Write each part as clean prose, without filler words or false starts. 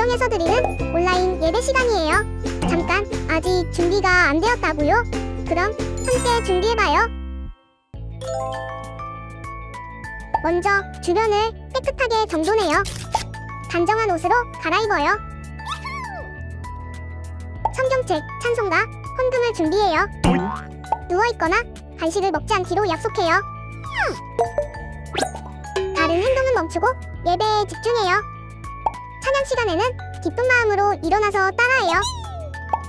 가정에서 드리는 온라인 예배 시간이에요. 잠깐, 아직 준비가 안 되었다고요? 그럼 함께 준비해봐요. 먼저 주변을 깨끗하게 정돈해요. 단정한 옷으로 갈아입어요. 성경책, 찬송가, 헌금을 준비해요. 누워있거나 간식을 먹지 않기로 약속해요. 다른 행동은 멈추고 예배에 집중해요. 찬양 시간에는 기쁜 마음으로 일어나서 따라해요.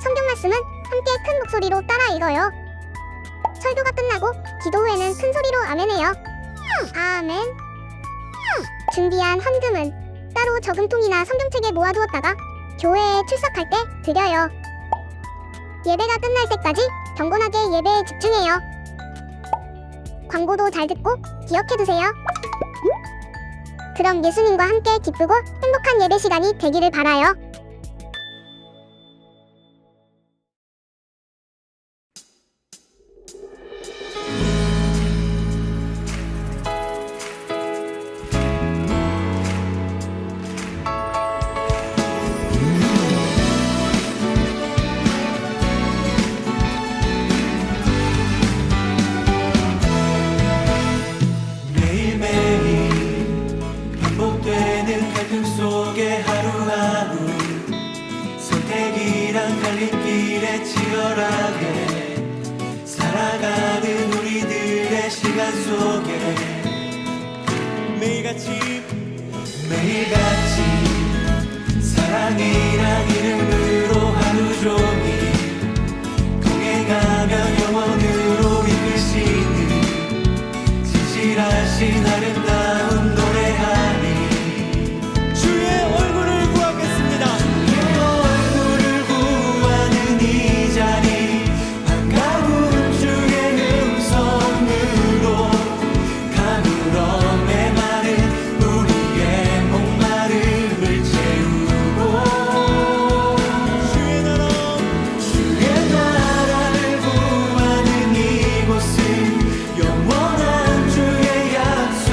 성경 말씀은 함께 큰 목소리로 따라 읽어요. 설교가 끝나고 기도 후에는 큰 소리로 아멘해요. 아멘. 준비한 헌금은 따로 저금통이나 성경책에 모아두었다가 교회에 출석할 때 드려요. 예배가 끝날 때까지 경건하게 예배에 집중해요. 광고도 잘 듣고 기억해두세요. 그럼 예수님과 함께 기쁘고 행복한 예배 시간이 되기를 바라요. 반복되는 갈등 속에 하루하루 선택이란 갈림길에 치열하게 살아가는 우리들의 시간 속에 매일같이 사랑이란 이름으로 하루 종일 동행하며 영원으로 이끄시는 진실하신 아름다운 노래하니 주의 얼굴을 구하겠습니다. 주의 얼굴을 구하는 이 자리 반가운 주의 음성으로 가물어 메마른 우리의 목마름을 채우고 주의 나라를 구하는 이곳은 영원한 주의 약속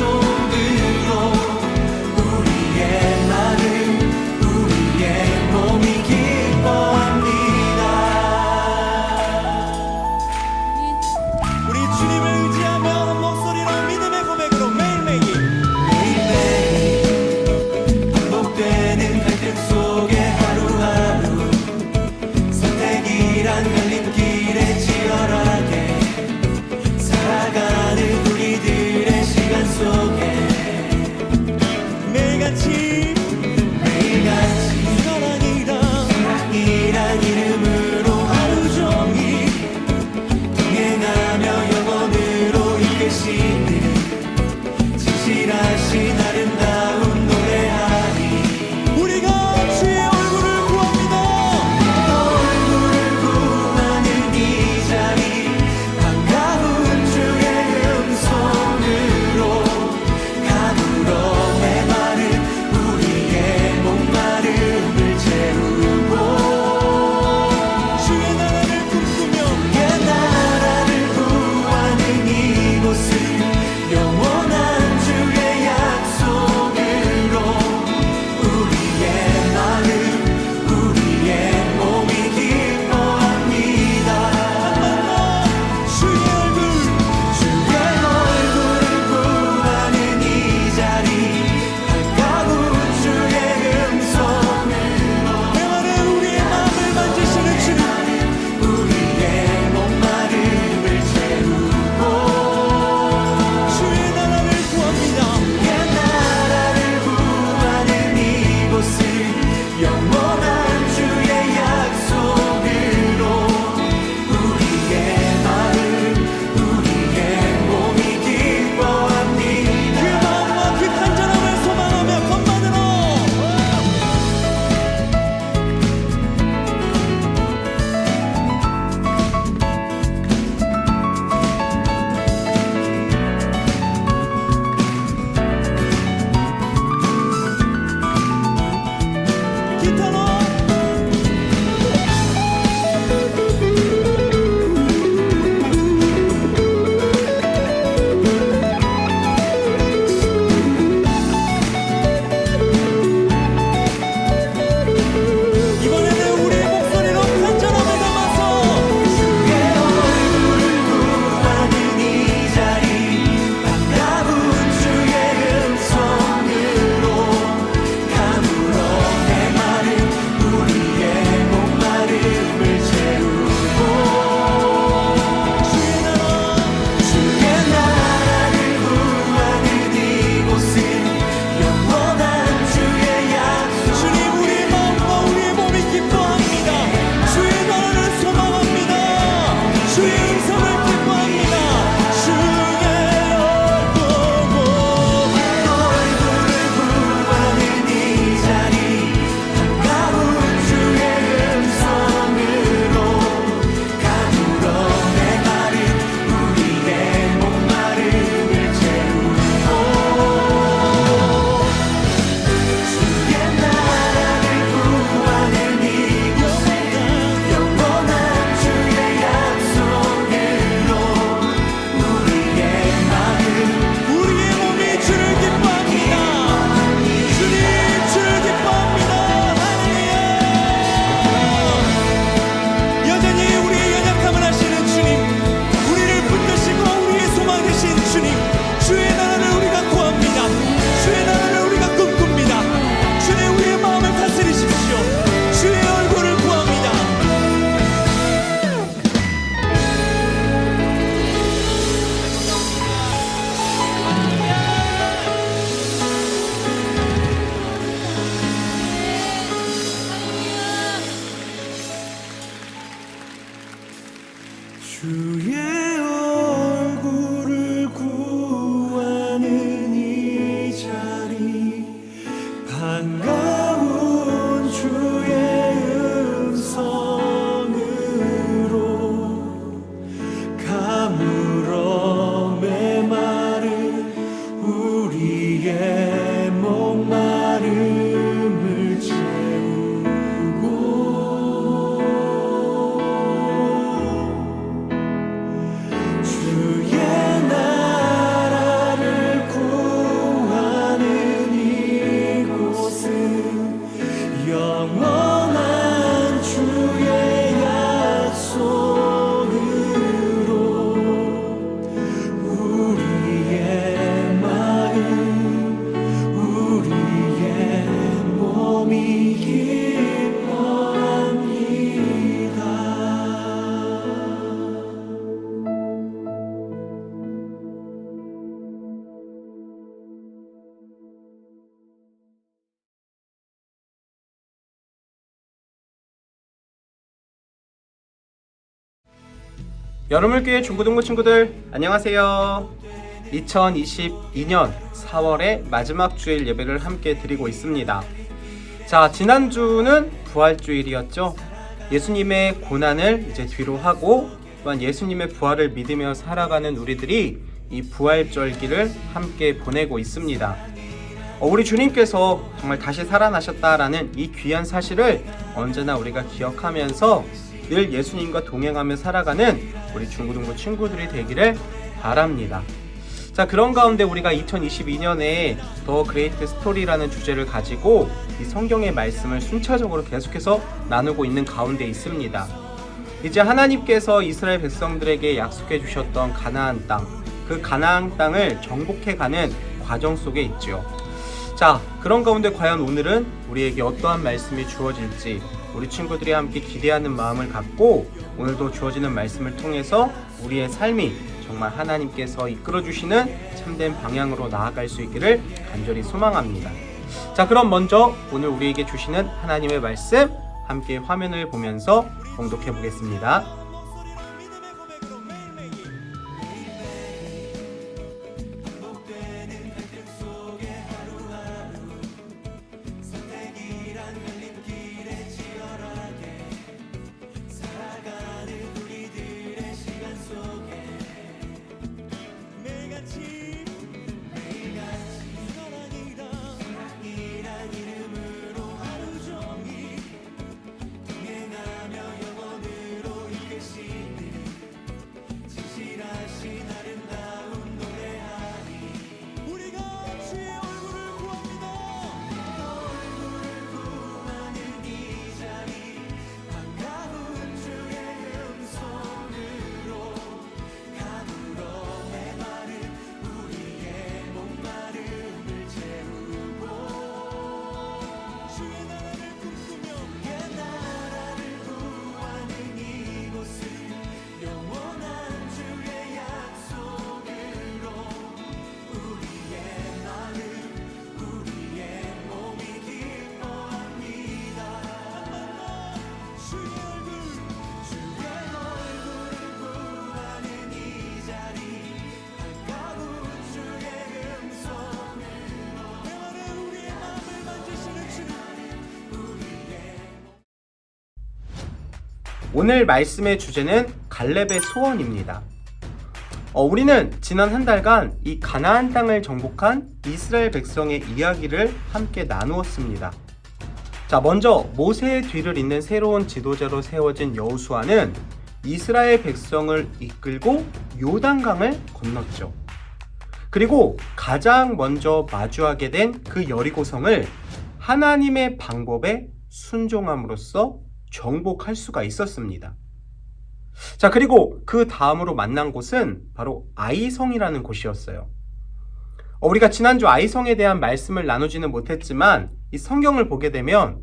여러분교회 중고등부 친구들 안녕하세요. 2022년 4월의 마지막 주일 예배를 함께 드리고 있습니다. 자, 지난주는 부활주일이었죠. 예수님의 고난을 이제 뒤로 하고 또한 예수님의 부활을 믿으며 살아가는 우리들이 이 부활절기를 함께 보내고 있습니다. 우리 주님께서 정말 다시 살아나셨다라는 이 귀한 사실을 언제나 우리가 기억하면서 늘 예수님과 동행하며 살아가는 우리 중고등부 친구들이 되기를 바랍니다. 자, 그런 가운데 우리가 2022년에 더 그레이트 스토리라는 주제를 가지고 이 성경의 말씀을 순차적으로 계속해서 나누고 있는 가운데 있습니다. 이제 하나님께서 이스라엘 백성들에게 약속해 주셨던 가나안 땅, 그 가나안 땅을 정복해가는 과정 속에 있죠. 자, 그런 가운데 과연 오늘은 우리에게 어떠한 말씀이 주어질지 우리 친구들이 함께 기대하는 마음을 갖고 오늘도 주어지는 말씀을 통해서 우리의 삶이 정말 하나님께서 이끌어주시는 참된 방향으로 나아갈 수 있기를 간절히 소망합니다. 자, 그럼 먼저 오늘 우리에게 주시는 하나님의 말씀 함께 화면을 보면서 봉독해 보겠습니다. 오늘 말씀의 주제는 갈렙의 소원입니다. 우리는 지난 한 달간 이 가나안 땅을 정복한 이스라엘 백성의 이야기를 함께 나누었습니다. 자, 먼저 모세의 뒤를 잇는 새로운 지도자로 세워진 여호수아는 이스라엘 백성을 이끌고 요단강을 건넜죠. 그리고 가장 먼저 마주하게 된 그 여리고성을 하나님의 방법에 순종함으로써 정복할 수가 있었습니다. 자, 그리고 그 다음으로 만난 곳은 바로 아이성이라는 곳이었어요. 우리가 지난주 아이성에 대한 말씀을 나누지는 못했지만 이 성경을 보게 되면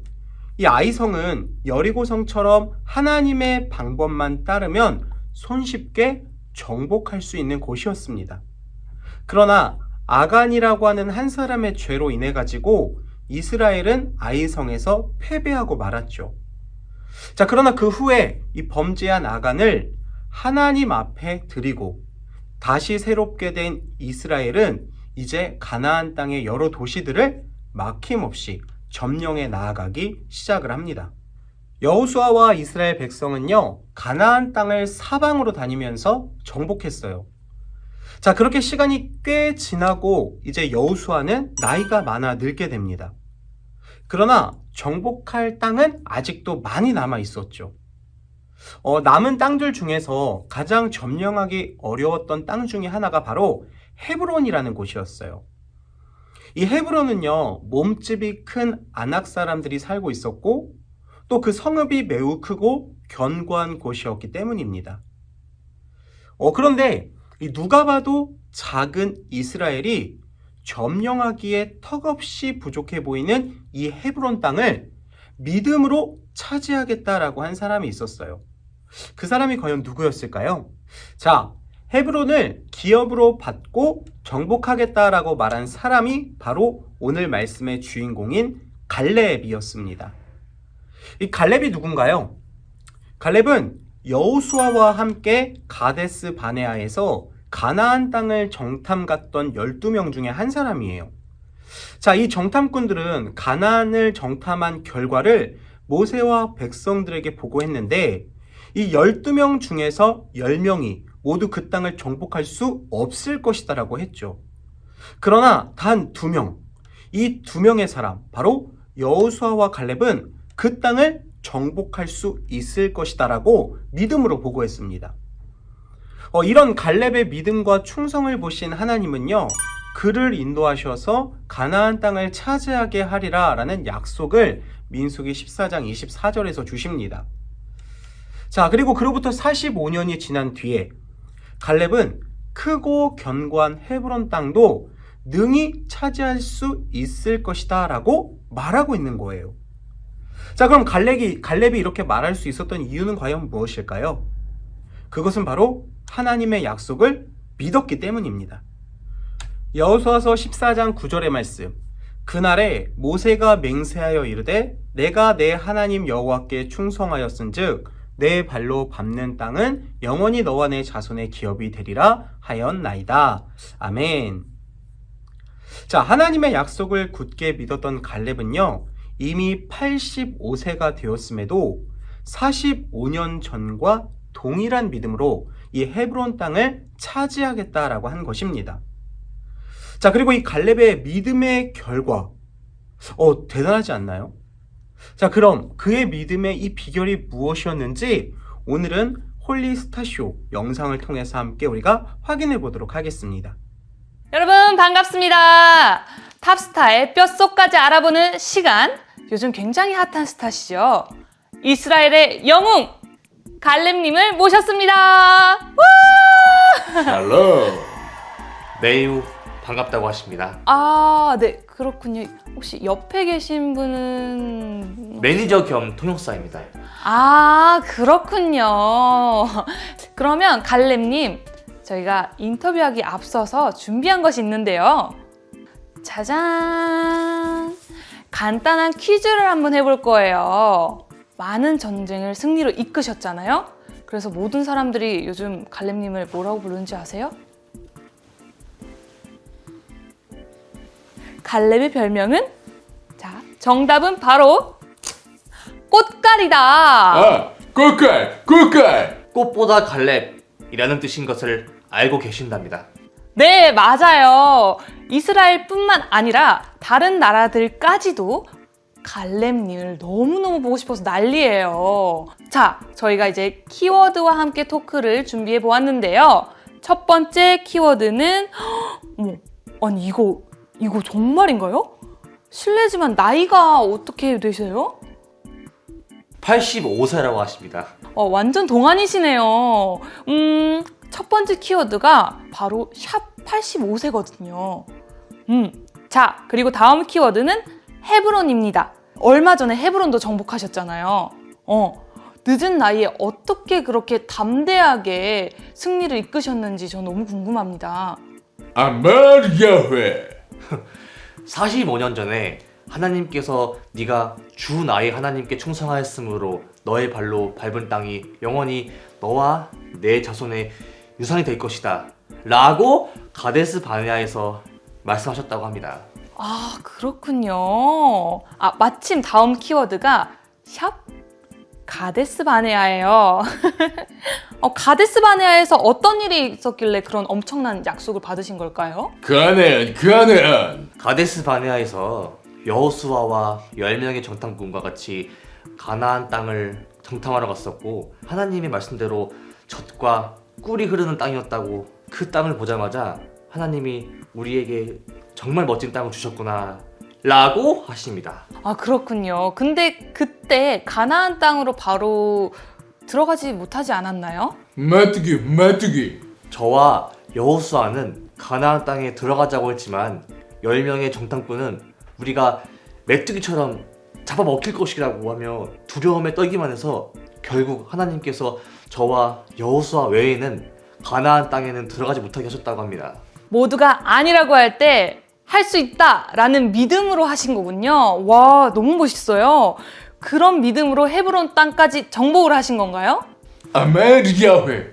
이 아이성은 여리고성처럼 하나님의 방법만 따르면 손쉽게 정복할 수 있는 곳이었습니다. 그러나 아간이라고 하는 한 사람의 죄로 인해 가지고 이스라엘은 아이성에서 패배하고 말았죠. 자, 그러나 그 후에 이 범죄한 아간을 하나님 앞에 드리고 다시 새롭게 된 이스라엘은 이제 가나안 땅의 여러 도시들을 막힘없이 점령해 나아가기 시작을 합니다. 여호수아와 이스라엘 백성은요, 가나안 땅을 사방으로 다니면서 정복했어요. 자, 그렇게 시간이 꽤 지나고 이제 여호수아는 나이가 많아 늙게 됩니다. 그러나 정복할 땅은 아직도 많이 남아 있었죠. 남은 땅들 중에서 가장 점령하기 어려웠던 땅 중에 하나가 바로 헤브론이라는 곳이었어요. 이 헤브론은요, 몸집이 큰 아낙 사람들이 살고 있었고 또 그 성읍이 매우 크고 견고한 곳이었기 때문입니다. 그런데 누가 봐도 작은 이스라엘이 점령하기에 턱없이 부족해 보이는 이 헤브론 땅을 믿음으로 차지하겠다라고 한 사람이 있었어요. 그 사람이 과연 누구였을까요? 자, 헤브론을 기업으로 받고 정복하겠다라고 말한 사람이 바로 오늘 말씀의 주인공인 갈렙이었습니다. 이 갈렙이 누군가요? 갈렙은 여호수아와 함께 가데스 바네아에서 가나안 땅을 정탐 갔던 12명 중에 한 사람이에요. 자, 이 정탐꾼들은 가나안을 정탐한 결과를 모세와 백성들에게 보고했는데 이 12명 중에서 10명이 모두 그 땅을 정복할 수 없을 것이다 라고 했죠. 그러나 단 2명, 이 2명의 사람, 바로 여호수아와 갈렙은 그 땅을 정복할 수 있을 것이다 라고 믿음으로 보고했습니다. 이런 갈렙의 믿음과 충성을 보신 하나님은요, 그를 인도하셔서 가나안 땅을 차지하게 하리라 라는 약속을 민수기 14장 24절에서 주십니다. 자, 그리고 그로부터 45년이 지난 뒤에 갈렙은 크고 견고한 헤브론 땅도 능히 차지할 수 있을 것이다 라고 말하고 있는 거예요. 자, 그럼 갈렙이 이렇게 말할 수 있었던 이유는 과연 무엇일까요? 그것은 바로 하나님의 약속을 믿었기 때문입니다. 여호수아서 14장 9절의 말씀. 그날에 모세가 맹세하여 이르되 내가 내 하나님 여호와께 충성하였은즉 내 발로 밟는 땅은 영원히 너와 내 자손의 기업이 되리라 하였나이다. 아멘. 자, 하나님의 약속을 굳게 믿었던 갈렙은요, 이미 85세가 되었음에도 45년 전과 동일한 믿음으로 이 헤브론 땅을 차지하겠다라고 한 것입니다. 자, 그리고 이 갈렙의 믿음의 결과, 대단하지 않나요? 자, 그럼 그의 믿음의 이 비결이 무엇이었는지 오늘은 홀리스타쇼 영상을 통해서 함께 우리가 확인해 보도록 하겠습니다. 여러분 반갑습니다. 탑스타의 뼛속까지 알아보는 시간. 요즘 굉장히 핫한 스타시죠. 이스라엘의 영웅 갈렙님을 모셨습니다. 와! 헬로. 매우 반갑다고 하십니다. 아, 네, 그렇군요. 혹시 옆에 계신 분은 매니저 겸 통역사입니다. 아, 그렇군요. 그러면 갈렙님, 저희가 인터뷰하기 앞서서 준비한 것이 있는데요. 짜잔! 간단한 퀴즈를 한번 해볼 거예요. 많은 전쟁을 승리로 이끄셨잖아요. 그래서 모든 사람들이 요즘 갈렙님을 뭐라고 부르는지 아세요? 갈렙의 별명은? 자, 정답은 바로 꽃갈이다. 꿀꿀. 꽃보다 갈렙이라는 뜻인 것을 알고 계신답니다. 네, 맞아요. 이스라엘뿐만 아니라 다른 나라들까지도 갈렙님을 너무너무 보고 싶어서 난리예요. 자, 저희가 이제 키워드와 함께 토크를 준비해 보았는데요. 첫 번째 키워드는 어머, 아니 이거 정말인가요? 실례지만 나이가 어떻게 되세요? 85세라고 하십니다. 완전 동안이시네요. 첫 번째 키워드가 바로 샵 85세거든요. 자, 그리고 다음 키워드는 헤브론입니다. 얼마 전에 헤브론도 정복하셨잖아요. 늦은 나이에 어떻게 그렇게 담대하게 승리를 이끄셨는지 저 너무 궁금합니다. 아멘 야훼. 45년 전에 하나님께서 네가 주 나의 하나님께 충성하였으므로 너의 발로 밟은 땅이 영원히 너와 내 자손의 유산이 될 것이다 라고 가데스 바네아에서 말씀하셨다고 합니다. 아, 그렇군요. 아, 마침 다음 키워드가 샵 가데스 바네아예요. 가데스 바네아에서 어떤 일이 있었길래 그런 엄청난 약속을 받으신 걸까요? 가네안. 가데스 바네아에서 여호수아와 10명의 정탐꾼과 같이 가나안 땅을 정탐하러 갔었고 하나님의 말씀대로 젖과 꿀이 흐르는 땅이었다고 그 땅을 보자마자 하나님이 우리에게 정말 멋진 땅을 주셨구나 라고 하십니다. 아, 그렇군요. 근데 그때 가나안 땅으로 바로 들어가지 못하지 않았나요? 마뚜기. 저와 여호수아는 가나안 땅에 들어가자고 했지만 10명의 정탐꾼은 우리가 메뚜기처럼 잡아먹힐 것이라고 하며 두려움에 떨기만 해서 결국 하나님께서 저와 여호수아 외에는 가나안 땅에는 들어가지 못하게 하셨다고 합니다. 모두가 아니라고 할 때 할 수 있다라는 믿음으로 하신 거군요. 와, 너무 멋있어요. 그런 믿음으로 헤브론 땅까지 정복을 하신 건가요? 아멘 야훼.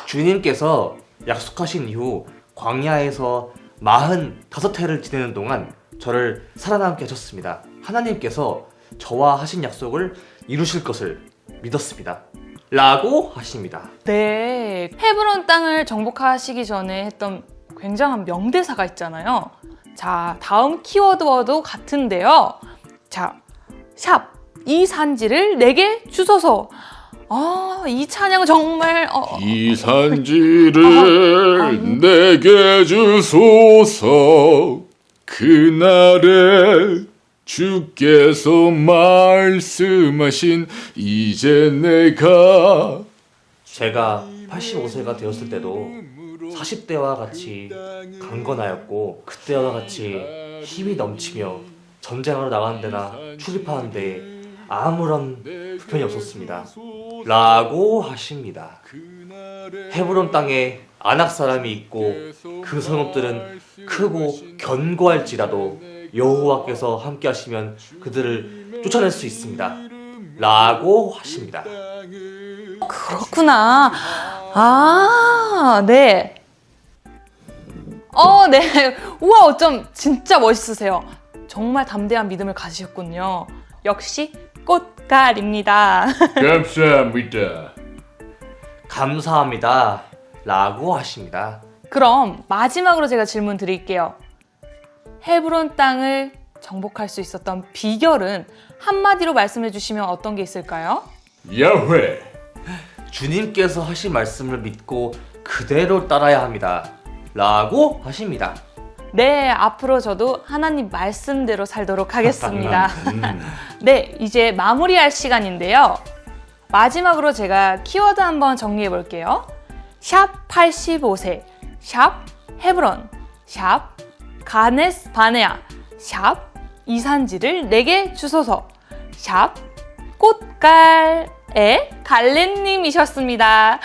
주님께서 약속하신 이후 광야에서 45해를 지내는 동안 저를 살아남게 하셨습니다. 하나님께서 저와 하신 약속을 이루실 것을 믿었습니다. 라고 하십니다. 네, 헤브론 땅을 정복하시기 전에 했던 굉장한 명대사가 있잖아요. 자, 다음 키워드와도 같은데요. 자, 샵, 이 산지를 내게 주소서. 이 찬양 정말 이 산지를 내게 주소서. 그날에 주께서 말씀하신 이제 내가 제가 85세가 되었을 때도 40대와 같이 강건하였고 그때와 같이 힘이 넘치며 전쟁하러 나가는 데나 출입하는 데 아무런 불편이 없었습니다. 라고 하십니다. 헤브론 땅에 아낙 사람이 있고 그 성읍들은 크고 견고할지라도 여호와께서 함께 하시면 그들을 쫓아낼 수 있습니다. 라고 하십니다. 그렇구나. 네. 네. 우와, 어쩜 진짜 멋있으세요. 정말 담대한 믿음을 가지셨군요. 역시 꽃갈입니다. 감사합니다. 감사합니다. 라고 하십니다. 그럼 마지막으로 제가 질문 드릴게요. 헤브론 땅을 정복할 수 있었던 비결은 한마디로 말씀해 주시면 어떤 게 있을까요? 야훼. 주님께서 하신 말씀을 믿고 그대로 따라야 합니다. 라고 하십니다. 네, 앞으로 저도 하나님 말씀대로 살도록 하겠습니다. 네, 이제 마무리할 시간인데요. 마지막으로 제가 키워드 한번 정리해 볼게요. 샵 85세, 샵 헤브론, 샵 가네스 바네아, 샵 이산지를 내게 주소서, 샵 꽃갈의 갈래님이셨습니다. 와!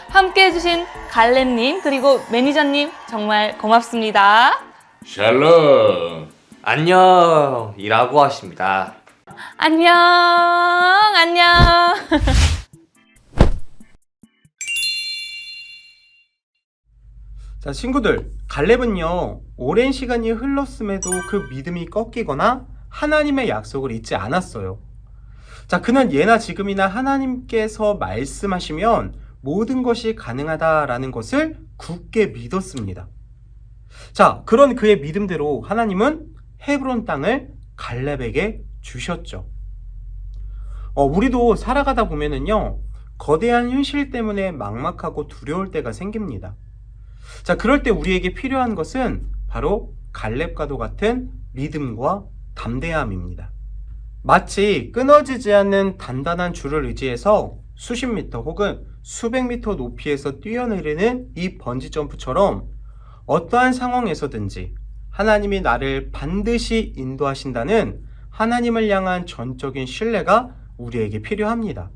함께 해주신 갈래님 그리고 매니저님 정말 고맙습니다. 샬롬. 안녕! 이라고 하십니다. 안녕, 안녕. 자, 친구들, 갈렙은요, 오랜 시간이 흘렀음에도 그 믿음이 꺾이거나 하나님의 약속을 잊지 않았어요. 자, 그는 예나 지금이나 하나님께서 말씀하시면 모든 것이 가능하다라는 것을 굳게 믿었습니다. 자, 그런 그의 믿음대로 하나님은 헤브론 땅을 갈렙에게 주셨죠. 우리도 살아가다 보면은요, 거대한 현실 때문에 막막하고 두려울 때가 생깁니다. 자, 그럴 때 우리에게 필요한 것은 바로 갈렙과도 같은 믿음과 담대함입니다. 마치 끊어지지 않는 단단한 줄을 의지해서 수십 미터 혹은 수백 미터 높이에서 뛰어내리는 이 번지 점프처럼 어떠한 상황에서든지 하나님이 나를 반드시 인도하신다는 하나님을 향한 전적인 신뢰가 우리에게 필요합니다.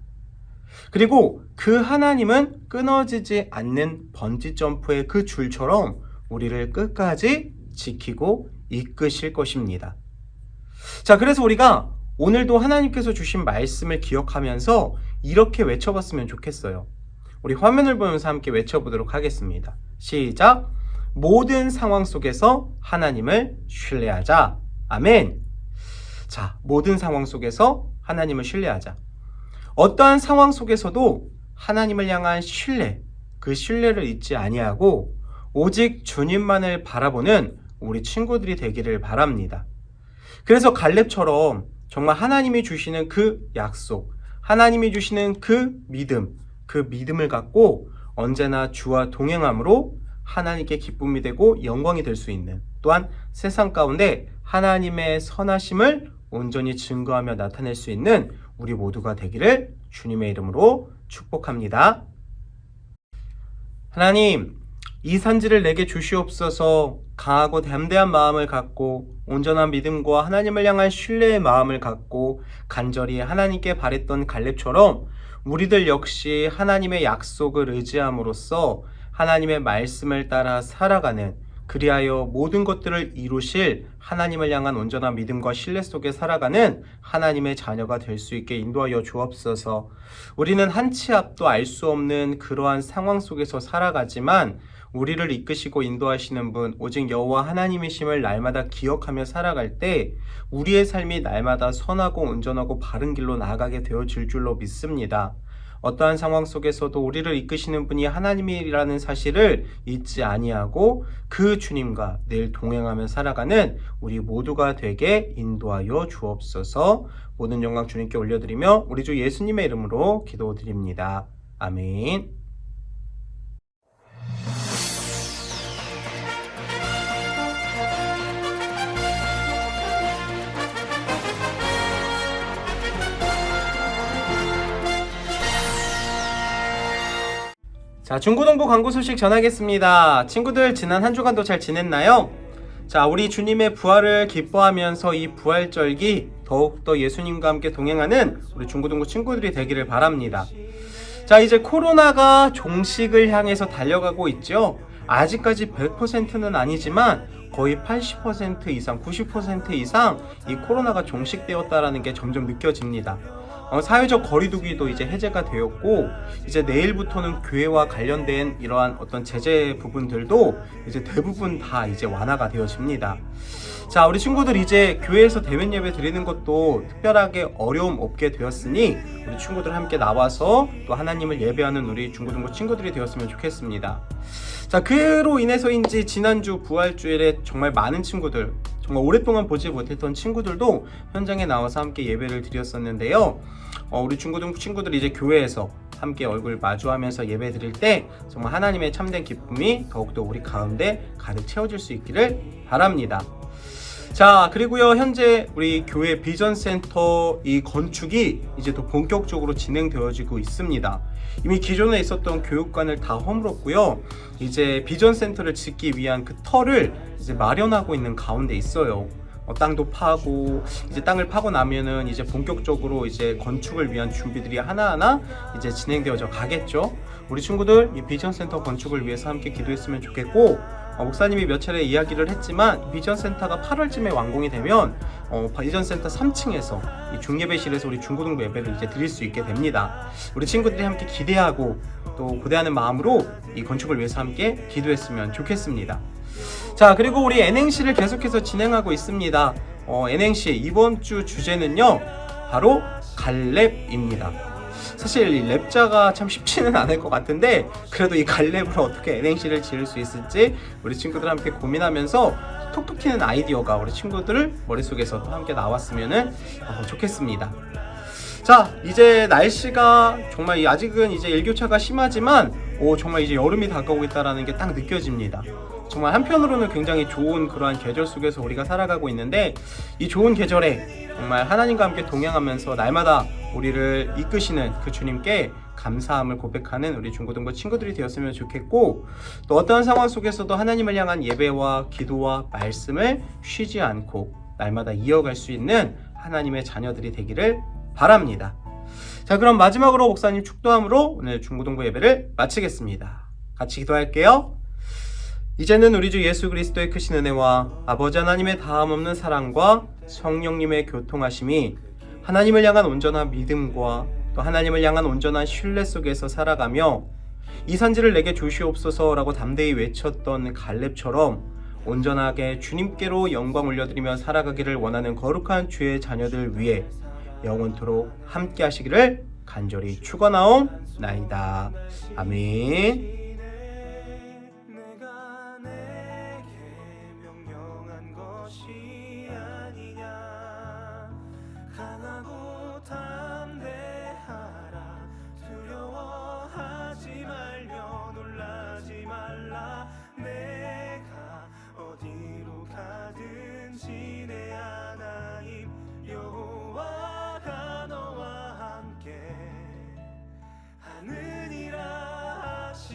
그리고 그 하나님은 끊어지지 않는 번지 점프의 그 줄처럼 우리를 끝까지 지키고 이끄실 것입니다. 자, 그래서 우리가 오늘도 하나님께서 주신 말씀을 기억하면서 이렇게 외쳐봤으면 좋겠어요. 우리 화면을 보면서 함께 외쳐보도록 하겠습니다. 시작! 모든 상황 속에서 하나님을 신뢰하자. 아멘. 자, 모든 상황 속에서 하나님을 신뢰하자. 어떠한 상황 속에서도 하나님을 향한 신뢰, 그 신뢰를 잊지 아니하고 오직 주님만을 바라보는 우리 친구들이 되기를 바랍니다. 그래서 갈렙처럼 정말 하나님이 주시는 그 약속, 하나님이 주시는 그 믿음을 갖고 언제나 주와 동행함으로 하나님께 기쁨이 되고 영광이 될 수 있는, 또한 세상 가운데 하나님의 선하심을 온전히 증거하며 나타낼 수 있는 우리 모두가 되기를 주님의 이름으로 축복합니다. 하나님, 이 산지를 내게 주시옵소서. 강하고 담대한 마음을 갖고 온전한 믿음과 하나님을 향한 신뢰의 마음을 갖고 간절히 하나님께 바랬던 갈렙처럼 우리들 역시 하나님의 약속을 의지함으로써 하나님의 말씀을 따라 살아가는 그리하여 모든 것들을 이루실 하나님을 향한 온전한 믿음과 신뢰 속에 살아가는 하나님의 자녀가 될 수 있게 인도하여 주옵소서. 우리는 한 치 앞도 알 수 없는 그러한 상황 속에서 살아가지만 우리를 이끄시고 인도하시는 분 오직 여호와 하나님이심을 날마다 기억하며 살아갈 때 우리의 삶이 날마다 선하고 온전하고 바른 길로 나아가게 되어질 줄로 믿습니다. 어떠한 상황 속에서도 우리를 이끄시는 분이 하나님이라는 사실을 잊지 아니하고 그 주님과 늘 동행하며 살아가는 우리 모두가 되게 인도하여 주옵소서. 모든 영광 주님께 올려드리며 우리 주 예수님의 이름으로 기도드립니다. 아멘. 자, 중고등부 광고 소식 전하겠습니다. 친구들 지난 한 주간도 잘 지냈나요? 자, 우리 주님의 부활을 기뻐하면서 이 부활절기 더욱더 예수님과 함께 동행하는 우리 중고등부 친구들이 되기를 바랍니다. 자, 이제 코로나가 종식을 향해서 달려가고 있죠. 아직까지 100%는 아니지만 거의 80% 이상, 90% 이상 이 코로나가 종식되었다라는 게 점점 느껴집니다. 사회적 거리두기도 이제 해제가 되었고 이제 내일부터는 교회와 관련된 이러한 어떤 제재 부분들도 이제 대부분 다 이제 완화가 되어집니다. 자, 우리 친구들 이제 교회에서 대면 예배 드리는 것도 특별하게 어려움 없게 되었으니 우리 친구들 함께 나와서 또 하나님을 예배하는 우리 중고등부 친구들이 되었으면 좋겠습니다. 자, 그로 인해서인지 지난주 부활주일에 정말 많은 친구들, 정말 오랫동안 보지 못했던 친구들도 현장에 나와서 함께 예배를 드렸었는데요. 우리 중고등부 친구들이 이제 교회에서 함께 얼굴 마주하면서 예배 드릴 때 정말 하나님의 참된 기쁨이 더욱더 우리 가운데 가득 채워질 수 있기를 바랍니다. 자, 그리고요, 현재 우리 교회 비전센터 이 건축이 이제 또 본격적으로 진행되어지고 있습니다. 이미 기존에 있었던 교육관을 다 허물었고요. 이제 비전센터를 짓기 위한 그 터를 이제 마련하고 있는 가운데 있어요. 땅도 파고 이제 땅을 파고 나면은 이제 본격적으로 이제 건축을 위한 준비들이 하나하나 이제 진행되어져 가겠죠. 우리 친구들 이 비전센터 건축을 위해서 함께 기도했으면 좋겠고, 목사님이 몇 차례 이야기를 했지만 비전센터가 8월쯤에 완공이 되면 비전센터 3층에서 이 중예배실에서 우리 중고등부 예배를 이제 드릴 수 있게 됩니다. 우리 친구들이 함께 기대하고 또 고대하는 마음으로 이 건축을 위해서 함께 기도했으면 좋겠습니다. 자, 그리고 우리 N행시를 계속해서 진행하고 있습니다. N행시 이번 주 주제는요, 바로 갈렙입니다. 사실 이 랩자가 참 쉽지는 않을 것 같은데 그래도 이 갈렙으로 어떻게 N행시를 지을 수 있을지 우리 친구들 함께 고민하면서 톡톡 튀는 아이디어가 우리 친구들 머릿속에서 또 함께 나왔으면 좋겠습니다. 자, 이제 날씨가 정말 아직은 이제 일교차가 심하지만 정말 이제 여름이 다가오고 있다는 게 딱 느껴집니다. 정말 한편으로는 굉장히 좋은 그러한 계절 속에서 우리가 살아가고 있는데 이 좋은 계절에 정말 하나님과 함께 동행하면서 날마다 우리를 이끄시는 그 주님께 감사함을 고백하는 우리 중고등부 친구들이 되었으면 좋겠고, 또 어떠한 상황 속에서도 하나님을 향한 예배와 기도와 말씀을 쉬지 않고 날마다 이어갈 수 있는 하나님의 자녀들이 되기를 바랍니다. 자, 그럼 마지막으로 목사님 축도함으로 오늘 중고등부 예배를 마치겠습니다. 같이 기도할게요. 이제는 우리 주 예수 그리스도의 크신 은혜와 아버지 하나님의 다함없는 사랑과 성령님의 교통하심이 하나님을 향한 온전한 믿음과 또 하나님을 향한 온전한 신뢰 속에서 살아가며 이 산지를 내게 주시옵소서라고 담대히 외쳤던 갈렙처럼 온전하게 주님께로 영광 올려드리며 살아가기를 원하는 거룩한 주의 자녀들 위해 영원토록 함께 하시기를 간절히 축원하옵나이다. 아멘. 강하고 담대하라. 두려워하지 말며 놀라지 말라. 내가 어디로 가든지 내 하나님 여호와가 너와 함께 하느니라 하시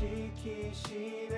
지키시네